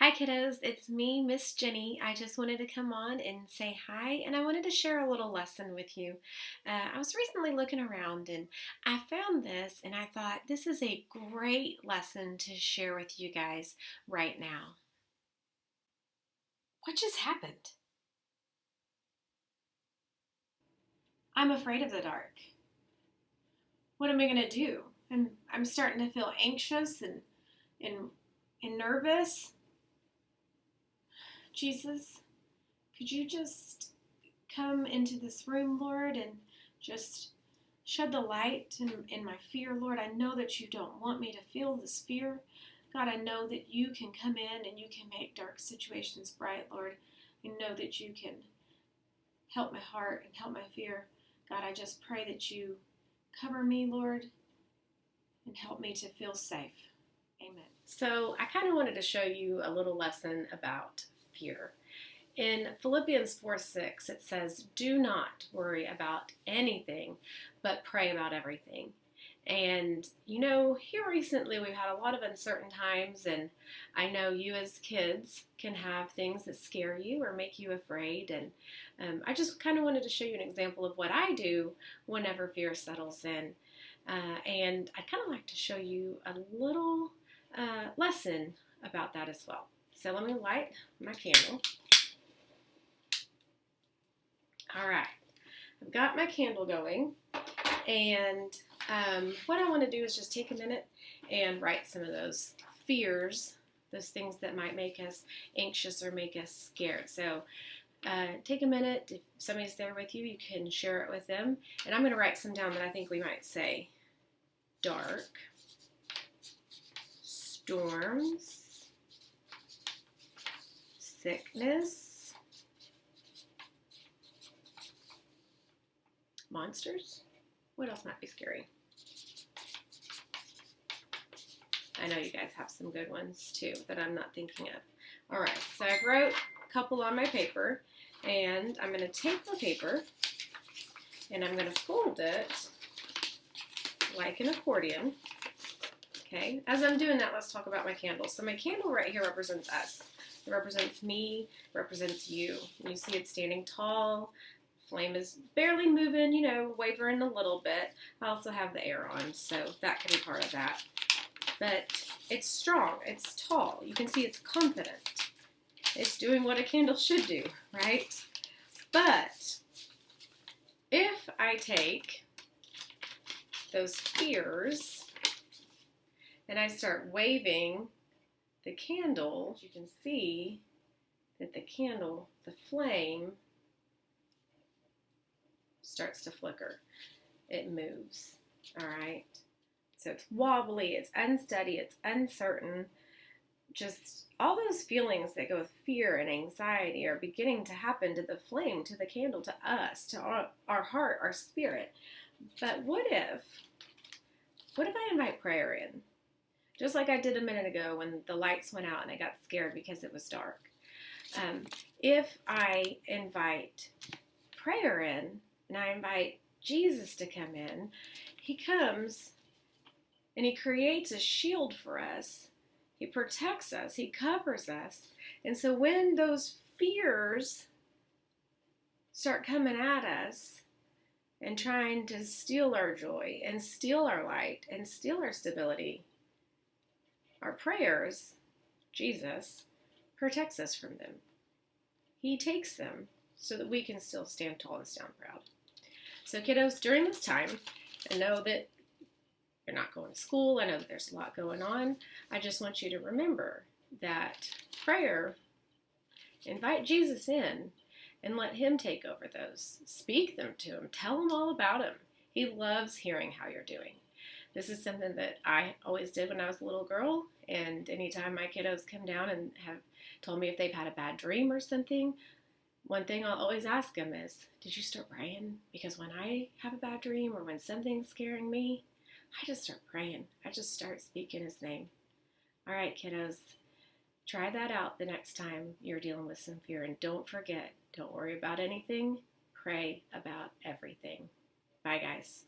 Hi kiddos, it's me, Miss Jenny. I just wanted to come on and say hi, and I wanted to share a little lesson with you. I was recently looking around and I found this, and I thought this is a great lesson to share with you guys right now. What just happened? I'm afraid of the dark. What am I going to do? And I'm starting to feel anxious and, and nervous. Jesus, could you just come into this room, Lord, and just shed the light in my fear, Lord. I know that you don't want me to feel this fear. God, I know that you can come in and you can make dark situations bright, Lord. I know that you can help my heart and help my fear. God, I just pray that you cover me, Lord, and help me to feel safe. Amen. So I kind of wanted to show you a little lesson about fear. In Philippians 4:6, it says, "Do not worry about anything, but pray about everything." And here recently we've had a lot of uncertain times, and I know you as kids can have things that scare you or make you afraid. And I just kind of wanted to show you an example of what I do whenever fear settles in. And I'd kind of like to show you a little lesson about that as well. So let me light my candle. All right, I've got my candle going, and what I want to do is just take a minute and write some of those fears, those things that might make us anxious or make us scared. So take a minute. If somebody's there with you, you can share it with them. And I'm going to write some down that I think we might say. Dark, storms, sickness, monsters. What else might be scary? I know you guys have some good ones too that I'm not thinking of. All right, so I wrote a couple on my paper, and I'm going to take the paper and I'm going to fold it like an accordion. Okay, as I'm doing that, let's talk about my candle. So my candle right here represents us. It represents me, represents you. And you see it's standing tall. Flame is barely moving, wavering a little bit. I also have the air on, so that could be part of that. But it's strong, it's tall. You can see it's confident. It's doing what a candle should do, right? But if I take those fears and I start waving the candle, you can see that the candle, the flame, starts to flicker. It moves, all right? So it's wobbly, it's unsteady, it's uncertain. Just all those feelings that go with fear and anxiety are beginning to happen to the flame, to the candle, to us, to our heart, our spirit. But what if I invite prayer in? Just like I did a minute ago when the lights went out and I got scared because it was dark. If I invite prayer in and I invite Jesus to come in, he comes and he creates a shield for us. He protects us. He covers us. And so when those fears start coming at us and trying to steal our joy and steal our light and steal our stability, our prayers, Jesus, protects us from them. He takes them so that we can still stand tall and stand proud. So kiddos, during this time, I know that you're not going to school. I know that there's a lot going on. I just want you to remember that prayer, invite Jesus in and let him take over those. Speak them to him. Tell him all about him. He loves hearing how you're doing. This is something that I always did when I was a little girl, and anytime my kiddos come down and have told me if they've had a bad dream or something, one thing I'll always ask them is, did you start praying? Because when I have a bad dream or when something's scaring me, I just start praying. I just start speaking his name. All right, kiddos, try that out the next time you're dealing with some fear. And don't forget, don't worry about anything. Pray about everything. Bye, guys.